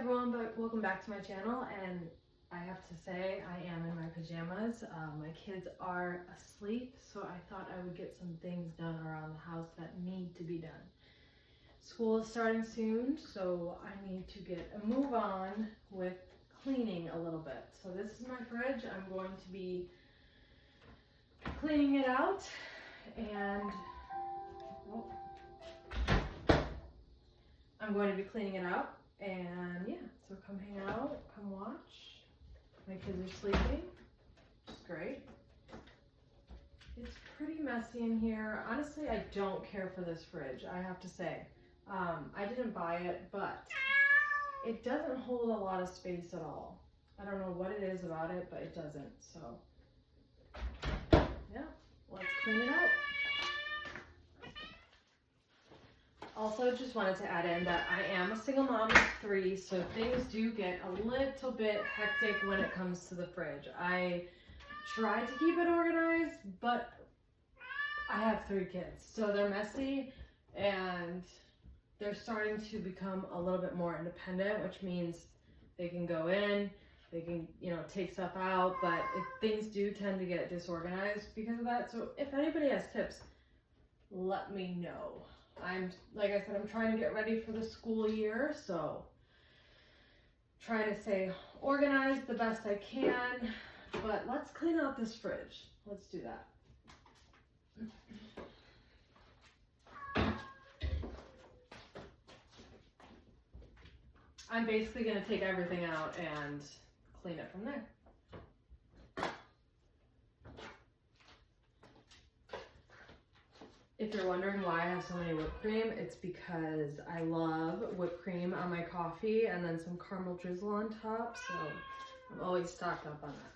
everyone, welcome back to my channel. And I have to say, I am in my pajamas. My kids are asleep, so I thought I would get some things done around the house that need to be done. School is starting soon, so I need to get a move on with cleaning a little bit. So this is my fridge. I'm going to be cleaning it out, and yeah, so come hang out, come watch. My kids are sleeping, which is great. It's pretty messy in here. Honestly, I don't care for this fridge, I have to say. I didn't buy it, but it doesn't hold a lot of space at all. I don't know what it is about it, but it doesn't. So yeah, let's clean it out. Also, just wanted to add in that I am a single mom of 3, so things do get a little bit hectic when it comes to the fridge. I try to keep it organized, but I have 3 kids, so they're messy and they're starting to become a little bit more independent, which means they can go in, they can, take stuff out, but things do tend to get disorganized because of that. So if anybody has tips, let me know. Like I said, I'm trying to get ready for the school year, so trying to stay organized the best I can, but let's clean out this fridge. Let's do that. I'm basically going to take everything out and clean it from there. If you're wondering why I have so many whipped cream, it's because I love whipped cream on my coffee and then some caramel drizzle on top, so I'm always stocked up on that.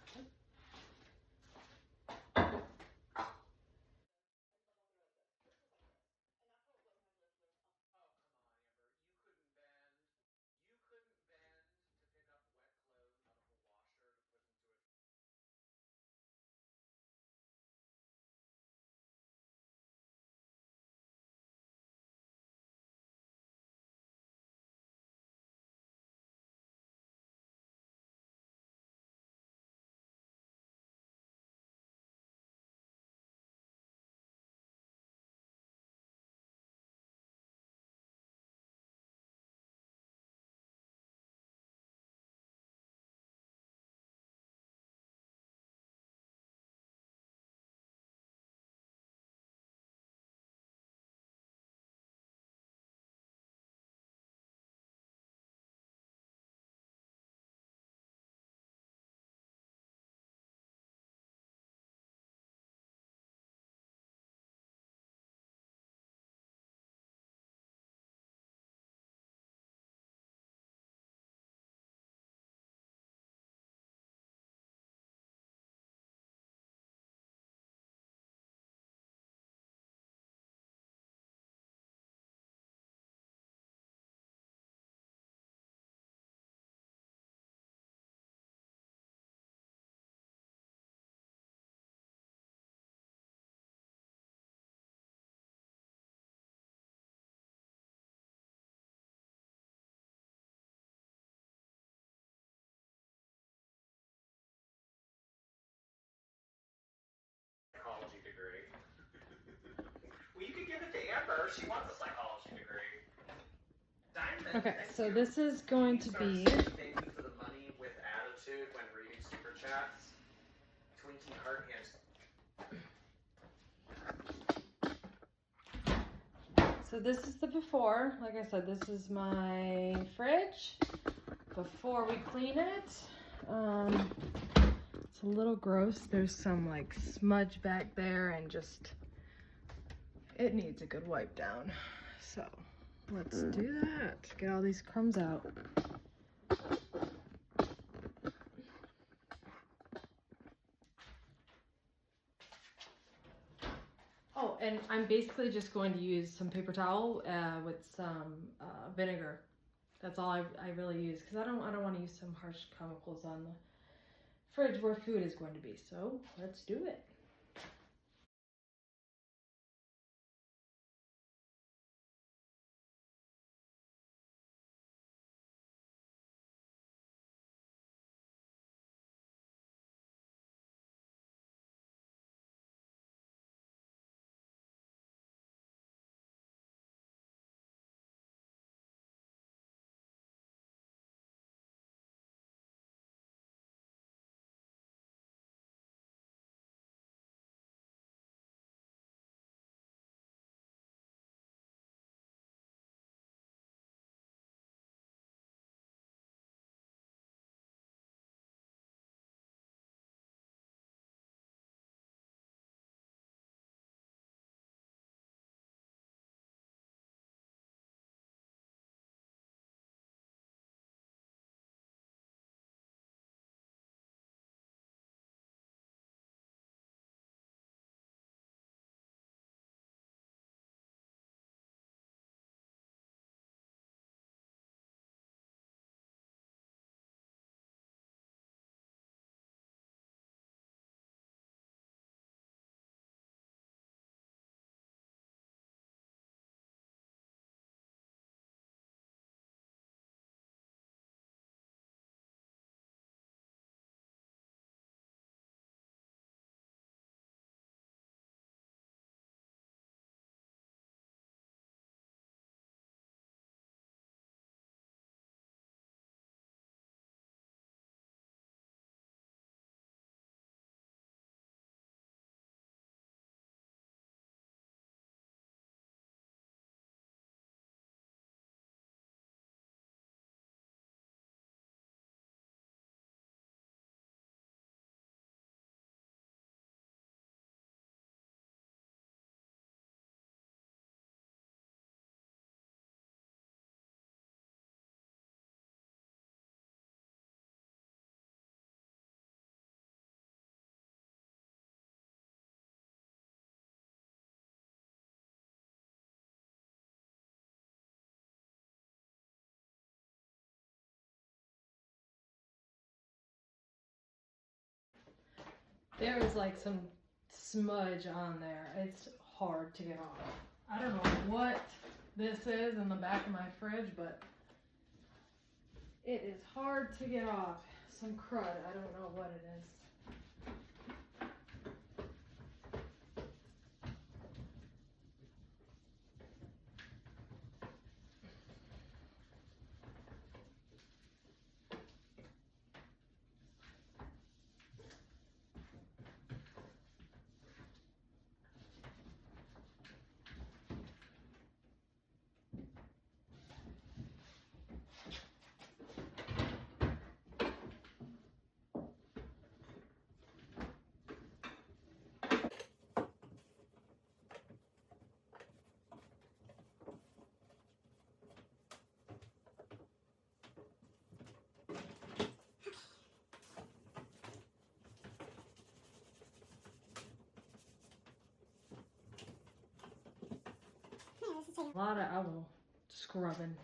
Degree. Well, you could give it to Amber. She wants a psychology degree. Diamond, okay, so this is going to be. Thank you for the money with attitude when reading super chats. Twinkie heart hands. So this is the before. Like I said, this is my fridge. Before we clean it, it's a little gross. There's some like smudge back there and just, it needs a good wipe down. So let's do that. Get all these crumbs out. Oh, and I'm basically just going to use some paper towel with some vinegar. That's all I really use, because I don't want to use some harsh chemicals on the fridge where food is going to be. So let's do it. There is like some smudge on there. It's hard to get off. I don't know what this is in the back of my fridge, but it is hard to get off. Some crud. I don't know what it is. A lot of elbow scrubbing.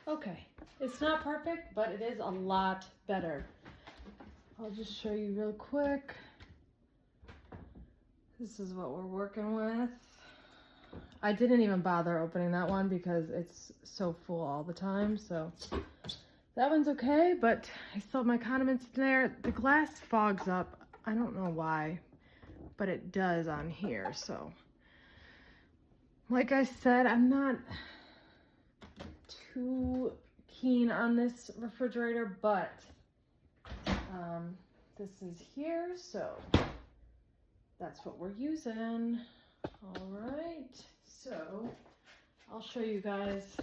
Okay, it's not perfect, but it is a lot better. I'll just show you real quick. This is what we're working with. I didn't even bother opening that one because it's so full all the time, so that one's okay, but I still have my condiments in there. The glass fogs up. I don't know why, but it does on here, so. Like I said, I'm not too keen on this refrigerator, but this is here, so that's what we're using. All right, so I'll show you guys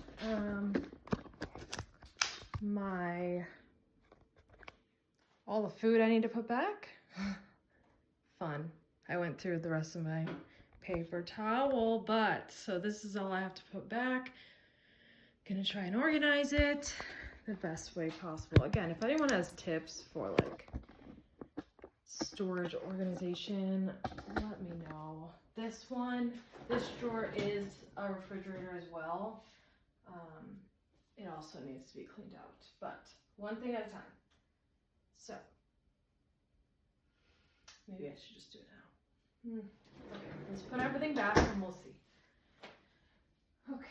all the food I need to put back. Fun. I went through the rest of my paper towel, but so this is all I have to put back. Gonna try and organize it the best way possible. Again, if anyone has tips for like storage organization, let me know. This drawer is a refrigerator as well. It also needs to be cleaned out, but one thing at a time. So maybe I should just do it now. Okay, let's put everything back and we'll see. Okay.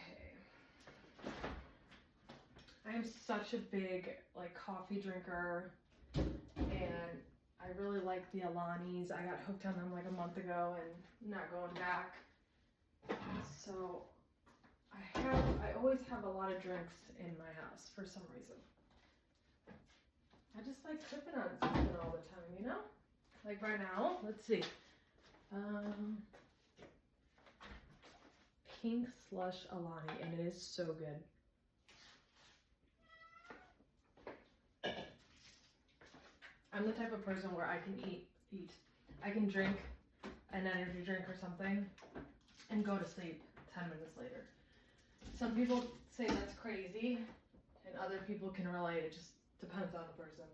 I am such a big like coffee drinker, and I really like the Alanis. I got hooked on them like a month ago and not going back. So I always have a lot of drinks in my house for some reason. I just like sipping on something all the time, you know? Like right now, let's see. Pink Slush Alani, and it is so good. I'm the type of person where I can eat. I can drink an energy drink or something and go to sleep 10 minutes later. Some people say that's crazy, and other people can relate. It just depends on the person.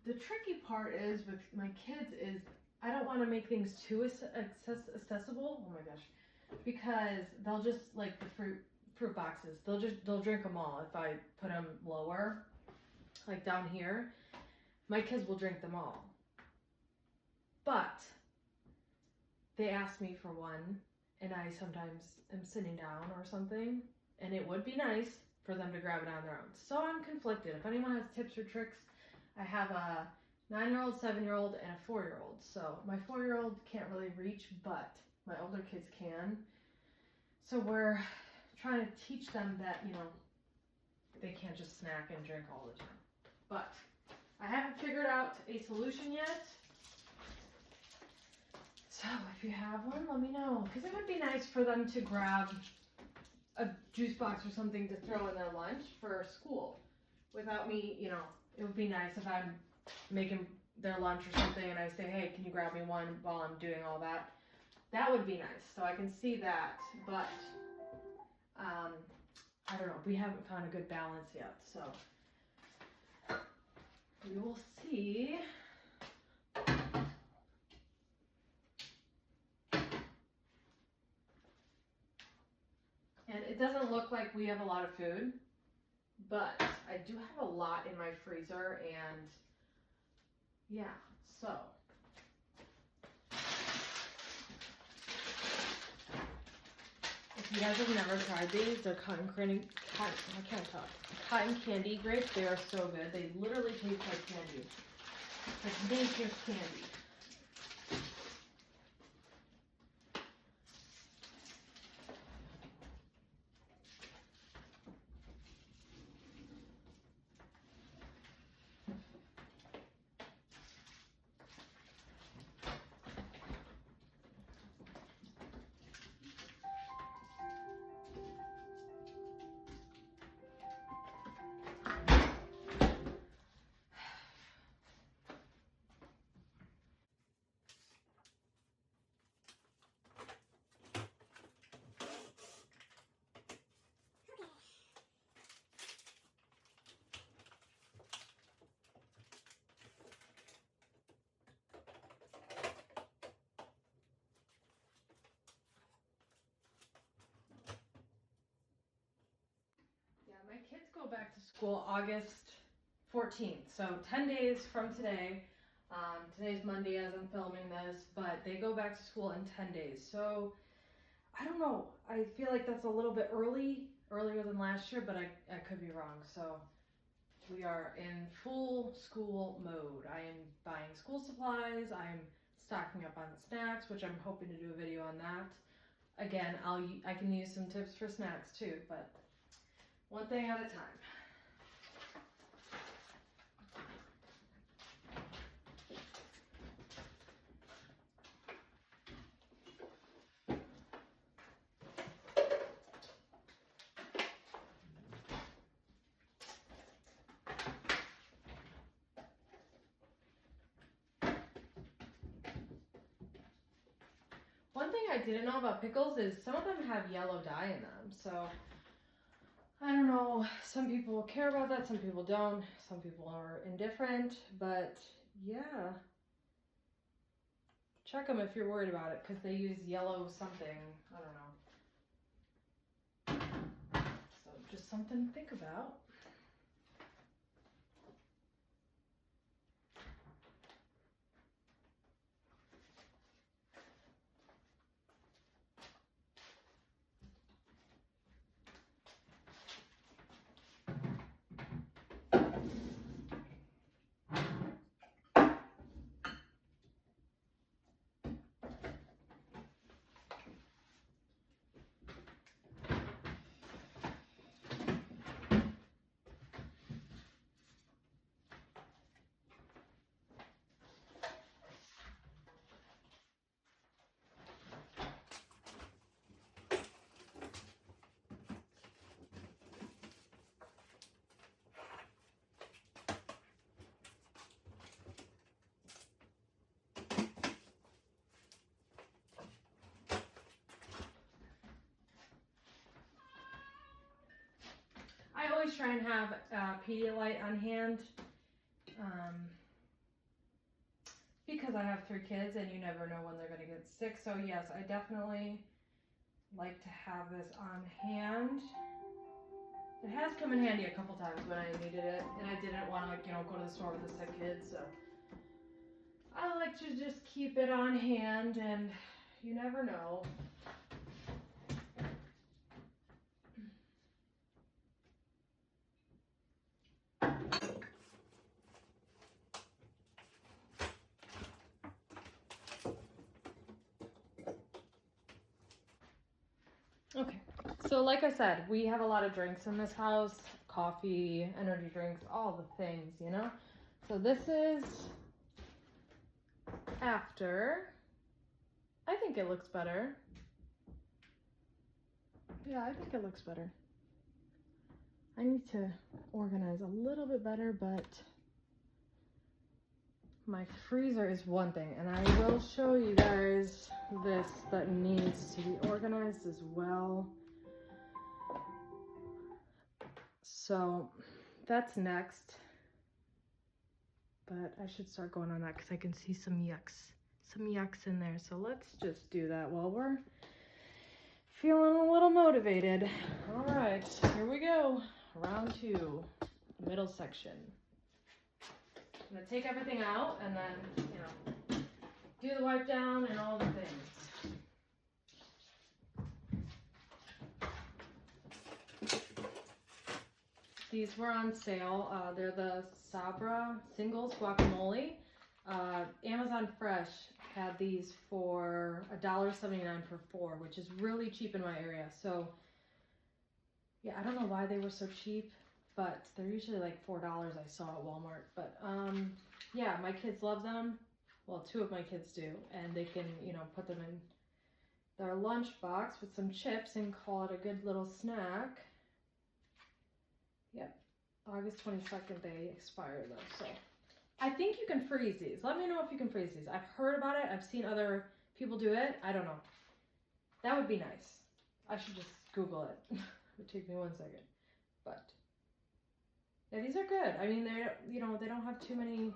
The tricky part is with my kids is I don't want to make things too accessible. Oh my gosh. Because they'll just like the fruit boxes. They'll drink them all if I put them lower, like down here. My kids will drink them all. But they ask me for one, and I sometimes am sitting down or something, and it would be nice for them to grab it on their own. So I'm conflicted. If anyone has tips or tricks, I have a 9-year-old, 7-year-old, and a 4-year-old. So my 4-year-old can't really reach, but my older kids can. So we're trying to teach them that, you know, they can't just snack and drink all the time. But I haven't figured out a solution yet. So if you have one, let me know. Because it would be nice for them to grab a juice box or something to throw in their lunch for school without me, you know, it would be nice if I'm making their lunch or something and I say, hey, can you grab me one while I'm doing all that? That would be nice. So I can see that, but I don't know. We haven't found a good balance yet, so we will see. And it doesn't look like we have a lot of food, but I do have a lot in my freezer, and yeah, so. If you guys have never tried these, they're cotton candy grapes. They are so good. They literally taste like candy. Like nature's candy. My kids go back to school August 14th, so 10 days from today. Today's Monday as I'm filming this, but they go back to school in 10 days. So, I don't know. I feel like that's a little bit earlier than last year, but I could be wrong. So, we are in full school mode. I am buying school supplies. I'm stocking up on snacks, which I'm hoping to do a video on that. Again, I can use some tips for snacks too, but one thing at a time. One thing I didn't know about pickles is some of them have yellow dye in them, so I don't know, some people care about that, some people don't, some people are indifferent, but yeah. Check them if you're worried about it, because they use yellow something, I don't know. So just something to think about. I always try and have Pedialyte on hand because I have 3 kids and you never know when they're going to get sick. So yes, I definitely like to have this on hand. It has come in handy a couple times when I needed it and I didn't want to, go to the store with a sick kid. So I like to just keep it on hand, and you never know. Okay, so like I said, we have a lot of drinks in this house, coffee, energy drinks, all the things, So this is after. I think it looks better. Yeah, I think it looks better. I need to organize a little bit better, but my freezer is one thing, and I will show you guys this that needs to be organized as well. So that's next, but I should start going on that because I can see some yucks in there. So let's just do that while we're feeling a little motivated. All right, here we go. Round 2, middle section. I'm gonna take everything out and then, do the wipe down and all the things. These were on sale. They're the Sabra singles guacamole. Amazon Fresh had these for $1.79 for 4, which is really cheap in my area. So yeah, I don't know why they were so cheap, but they're usually like $4 I saw at Walmart. But yeah, my kids love them. Well, 2 of my kids do, and they can, put them in their lunch box with some chips and call it a good little snack. Yep, August 22nd they expire though, so I think you can freeze these. Let me know if you can freeze these. I've heard about it. I've seen other people do it. I don't know. That would be nice. I should just Google it. It would take me 1 second. But yeah, these are good. I mean, they don't have too many.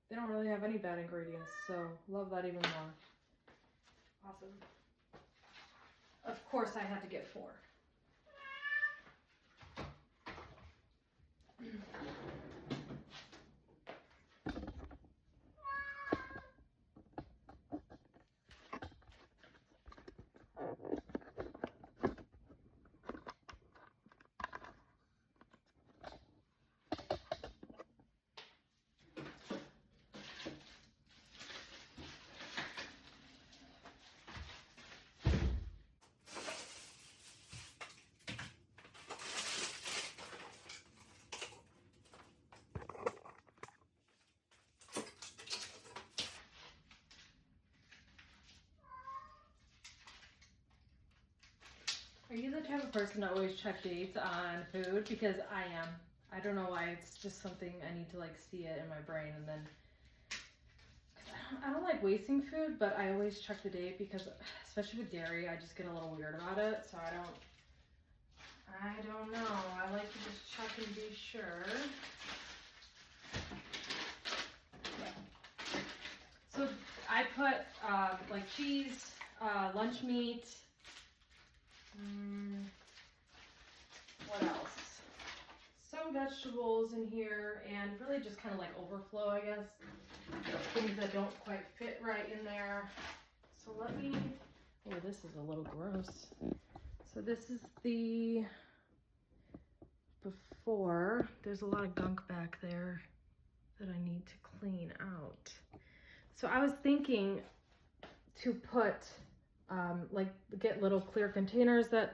They don't really have any bad ingredients, so love that even more. Awesome. Of course, I had to get 4. Are you the type of person to always check dates on food? Because I am. I don't know why. It's just something I need to like see it in my brain, and then I don't like wasting food, but I always check the date because, especially with dairy, I just get a little weird about it. So I don't know. I like to just check and be sure. Yeah. So I put like cheese, lunch meat. What else? Some vegetables in here, and really just kind of like overflow, I guess. Things that don't quite fit right in there. So let me, oh, this is a little gross. So this is the before. There's a lot of gunk back there that I need to clean out. So I was thinking to put like get little clear containers that,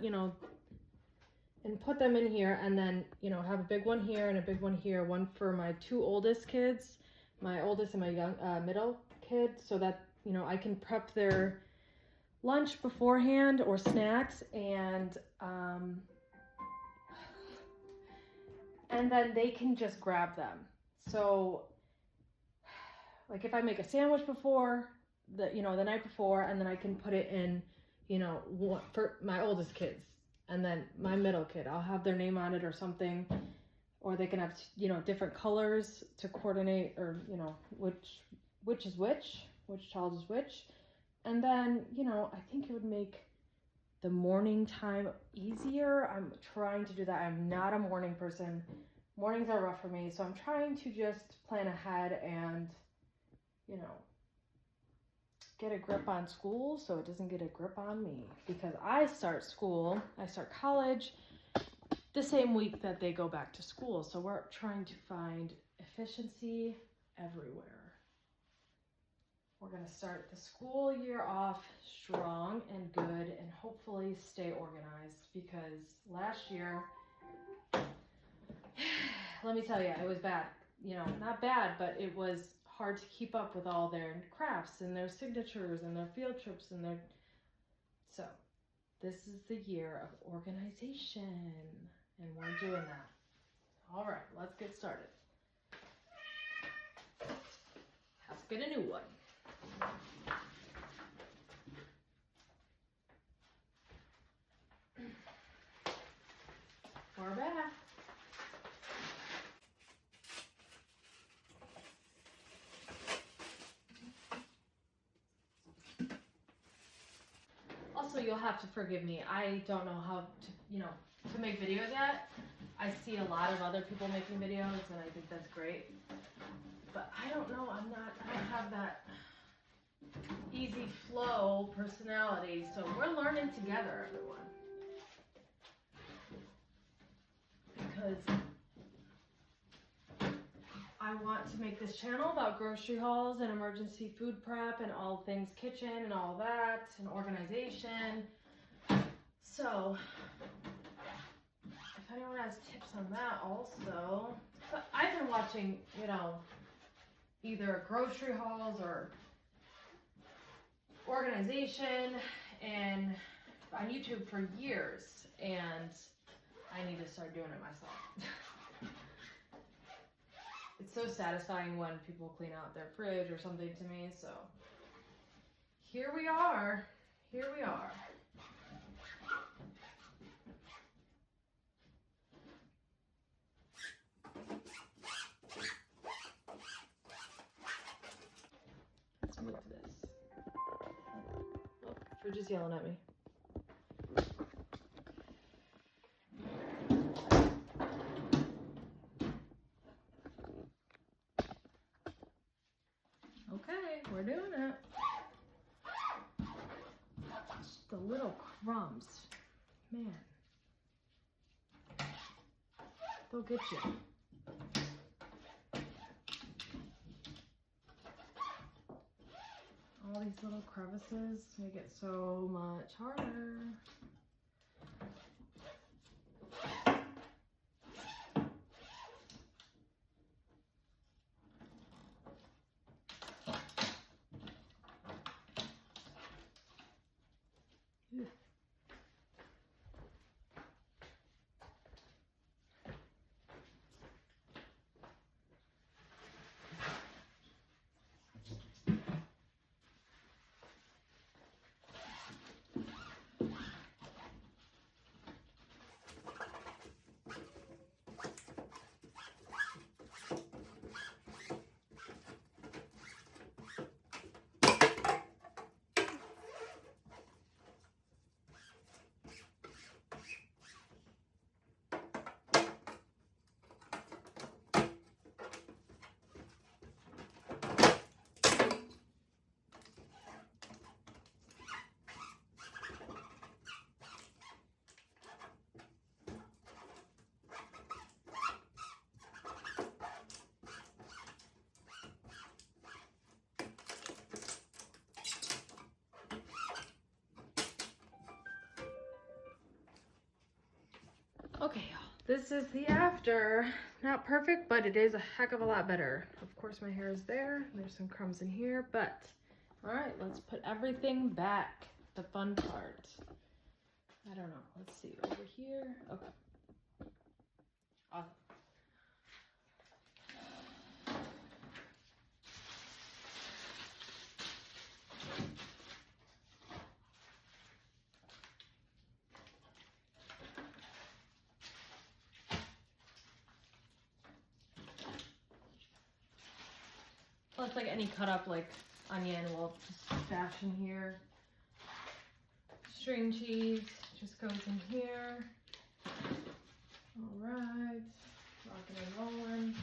and put them in here, and then, have a big one here and a big one here, one for my 2 oldest kids, my oldest and my young middle kid, so that, I can prep their lunch beforehand or snacks, and then they can just grab them. So like if I make a sandwich before, the night before, and then I can put it in, for my oldest kids, and then my middle kid, I'll have their name on it or something, or they can have, different colors to coordinate, or, which is which child is which. And then, I think it would make the morning time easier. I'm trying to do that. I'm not a morning person. Mornings are rough for me, so I'm trying to just plan ahead and, get a grip on school so it doesn't get a grip on me, because I start college the same week that they go back to school. So we're trying to find efficiency everywhere. We're going to start the school year off strong and good, and hopefully stay organized, because last year, let me tell you, it was bad. you know, not bad, but it was hard to keep up with all their crafts and their signatures and their field trips and their, so this is the year of organization, and we're doing that. All right, let's get started. Let's get a new one. We're back. Also, you'll have to forgive me. I don't know how to, to make videos yet. I see a lot of other people making videos, and I think that's great. But I don't know. I don't have that easy flow personality. So we're learning together, everyone. Because I want to make this channel about grocery hauls and emergency food prep and all things kitchen and all that and organization. So if anyone has tips on that also, but I've been watching, either grocery hauls or organization and on YouTube for years, and I need to start doing it myself. It's so satisfying when people clean out their fridge or something to me, so here we are. Here we are. Let's move this. Oh, fridge is yelling at me. Okay, we're doing it. Just the little crumbs. Man. They'll get you. All these little crevices make it so much harder. Okay, y'all, this is the after. Not perfect, but it is a heck of a lot better. Of course, my hair is there. There's some crumbs in here, but all right, let's put everything back. The fun part. I don't know. Let's see over here. Okay. Awesome. Plus, like any cut up, like onion, we'll just stash in here. String cheese just goes in here. All right, rocking and rolling.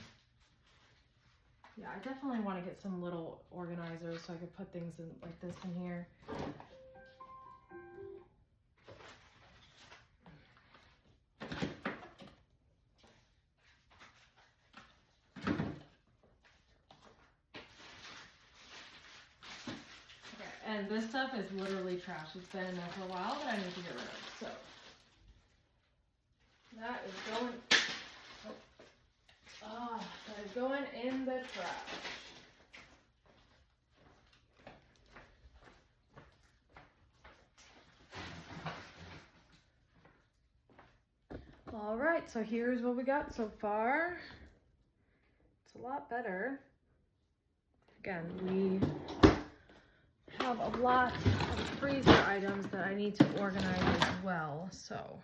Yeah, I definitely want to get some little organizers so I could put things in like this in here. And this stuff is literally trash. It's been in there for a while that I need to get rid of. So that is going. Oh, that is going in the trash. All right, so here's what we got so far. It's a lot better. Again, we have a lot of freezer items that I need to organize as well, so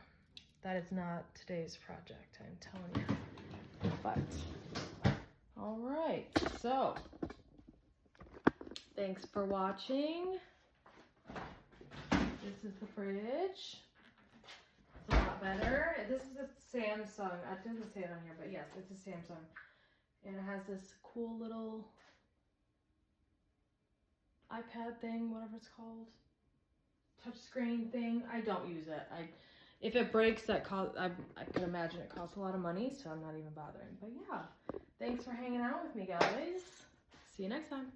that is not today's project, I'm telling you. But, all right, so thanks for watching. This is the fridge. It's a lot better. This is a Samsung. It doesn't say it on here, but yes, it's a Samsung. And it has this cool little iPad thing, whatever it's called. Touchscreen thing. I don't use it. If it breaks, I can imagine it costs a lot of money, so I'm not even bothering. But yeah, thanks for hanging out with me, guys. See you next time.